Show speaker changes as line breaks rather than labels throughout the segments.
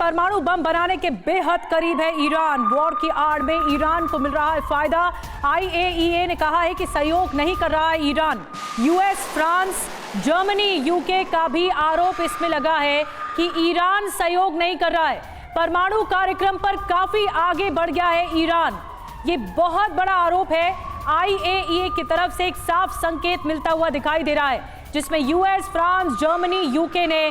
परमाणु बम बनाने के बेहद करीब है ईरान। वॉर की आड़ में ईरान को मिल रहा है फायदा। IAEA ने कहा है कि सहयोग नहीं कर रहा है Iran. US, France, Germany, UK का भी आरोप इसमें लगा है कि ईरान सहयोग नहीं कर रहा है। परमाणु कार्यक्रम पर काफी आगे बढ़ गया है ईरान। ये बहुत बड़ा आरोप है। IAEA की तरफ से एक साफ संकेत मिलता हुआ दिखाई दे रहा है, जिसमें US, फ्रांस, जर्मनी, UK ने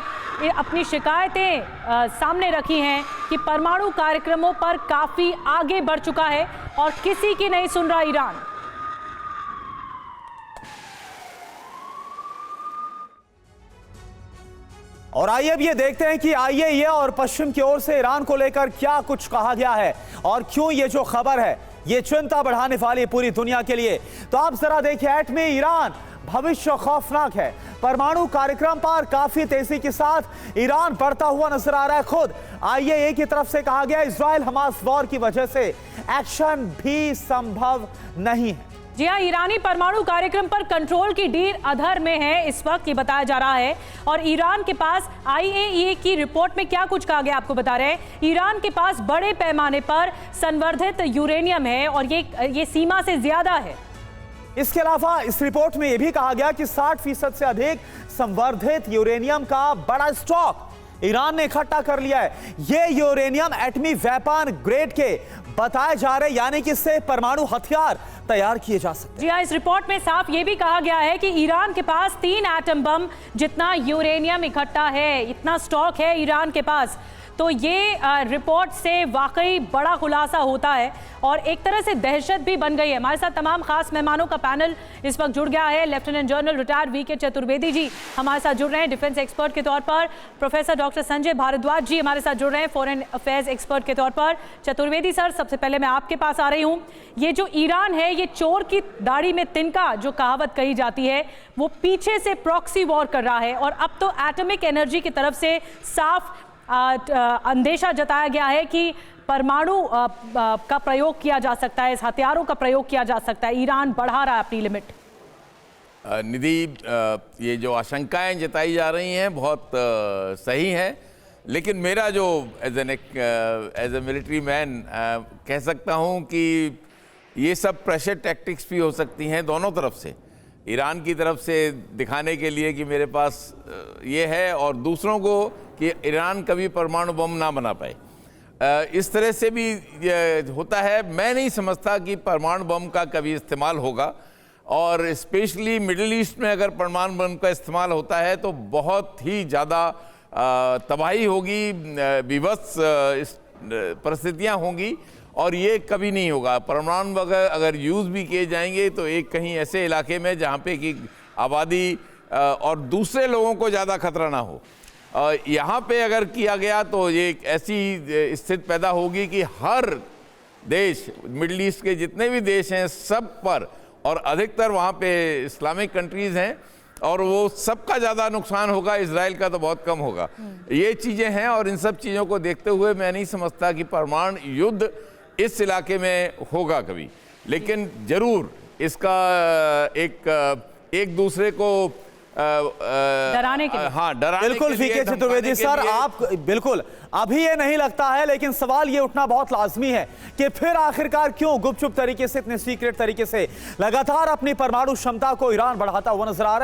अपनी शिकायतें सामने रखी हैं कि परमाणु कार्यक्रमों पर काफी आगे बढ़ चुका है और किसी की नहीं सुन रहा ईरान।
और आइए अब ये देखते हैं कि IAEA और पश्चिम की ओर से ईरान को लेकर क्या कुछ कहा गया है और क्यों ये जो खबर है ये चिंता बढ़ाने वाली पूरी दुनिया के लिए। तो आप जरा देखिए, एटमी ईरान भविष्य खौफनाक है। परमाणु कार्यक्रम पर काफी तेजी के साथ ईरान बढ़ता हुआ नजर आ रहा है। खुद IAEA की तरफ से कहा गया इजराइल हमास वॉर की वजह से एक्शन भी संभव नहीं है।
जी हाँ, ईरानी परमाणु कार्यक्रम पर कंट्रोल की डील अधर में है इस वक्त, ये बताया जा रहा है। और ईरान के पास IAEA की रिपोर्ट में क्या कुछ कहा गया आपको बता रहे हैं। ईरान के पास बड़े पैमाने पर संवर्धित यूरेनियम है और ये सीमा से ज्यादा है।
इसके अलावा इस रिपोर्ट में यह भी कहा गया कि 60% से अधिक संवर्धित यूरेनियम का बड़ा स्टॉक ईरान ने इकट्ठा कर लिया है। ये यूरेनियम एटमी वेपन ग्रेड के बताए जा रहे, यानी कि इससे परमाणु हथियार तैयार किए जा सकते हैं।
जी हाँ, इस रिपोर्ट में साफ ये भी कहा गया है कि ईरान के पास 3 एटम बम जितना यूरेनियम इकट्ठा है, इतना स्टॉक है ईरान के पास। तो ये रिपोर्ट से वाकई बड़ा खुलासा होता है और एक तरह से दहशत भी बन गई है। हमारे साथ तमाम खास मेहमानों का पैनल इस वक्त जुड़ गया है। Lieutenant general retired VK Chaturvedi ji हमारे साथ जुड़ रहे हैं डिफेंस एक्सपर्ट के तौर पर। प्रोफेसर डॉक्टर संजय भारद्वाज जी हमारे साथ जुड़ रहे हैं फॉरेन अफेयर्स एक्सपर्ट के तौर पर। चतुर्वेदी सर, सबसे पहले मैं आपके पास आ रही हूँ। ये जो ईरान है, ये चोर की दाढ़ी में तिनका जो कहावत कही जाती है, वो पीछे से प्रॉक्सी वॉर कर रहा है और अब तो एटॉमिक एनर्जी की तरफ से साफ अंदेशा जताया गया है कि परमाणु का प्रयोग किया जा सकता है, इस हथियारों का प्रयोग किया जा सकता है। ईरान बढ़ा रहा है अपनी लिमिट।
निधि, ये जो आशंकाएं जताई जा रही हैं बहुत सही हैं, लेकिन मेरा जो एज ए मिलिट्री मैन कह सकता हूं कि ये सब प्रेशर टैक्टिक्स भी हो सकती हैं दोनों तरफ से। ईरान की तरफ से दिखाने के लिए कि मेरे पास ये है, और दूसरों को कि ईरान कभी परमाणु बम ना बना पाए। इस तरह से भी होता है। मैं नहीं समझता कि परमाणु बम का कभी इस्तेमाल होगा, और स्पेशली मिडिल ईस्ट में अगर परमाणु बम का इस्तेमाल होता है तो बहुत ही ज़्यादा तबाही होगी, विवश परिस्थितियाँ होंगी, और ये कभी नहीं होगा। परमाणु अगर यूज़ भी किए जाएंगे तो एक कहीं ऐसे इलाके में जहाँ पे कि आबादी और दूसरे लोगों को ज़्यादा खतरा ना हो। यहाँ पे अगर किया गया तो ये एक ऐसी स्थिति पैदा होगी कि हर देश, मिडिल ईस्ट के जितने भी देश हैं सब पर, और अधिकतर वहाँ पे इस्लामिक कंट्रीज़ हैं, और वो सबका ज़्यादा नुकसान होगा, इजराइल का तो बहुत कम होगा। ये चीज़ें हैं, और इन सब चीज़ों को देखते हुए मैं नहीं समझता कि परमाणु युद्ध इस इलाके में होगा कभी। लेकिन ज़रूर इसका एक दूसरे को
डराने के लिए,
हाँ, डराने
बिल्कुल VK चतुर्वेदी सर, आप बिल्कुल अभी ये नहीं लगता है, लेकिन सवाल ये उठना बहुत लाजमी है कि फिर आखिरकार क्यों गुपचुप तरीके से, इतने सीक्रेट तरीके से लगातार अपनी परमाणु क्षमता को ईरान बढ़ाता हुआ नजर आ रहा है।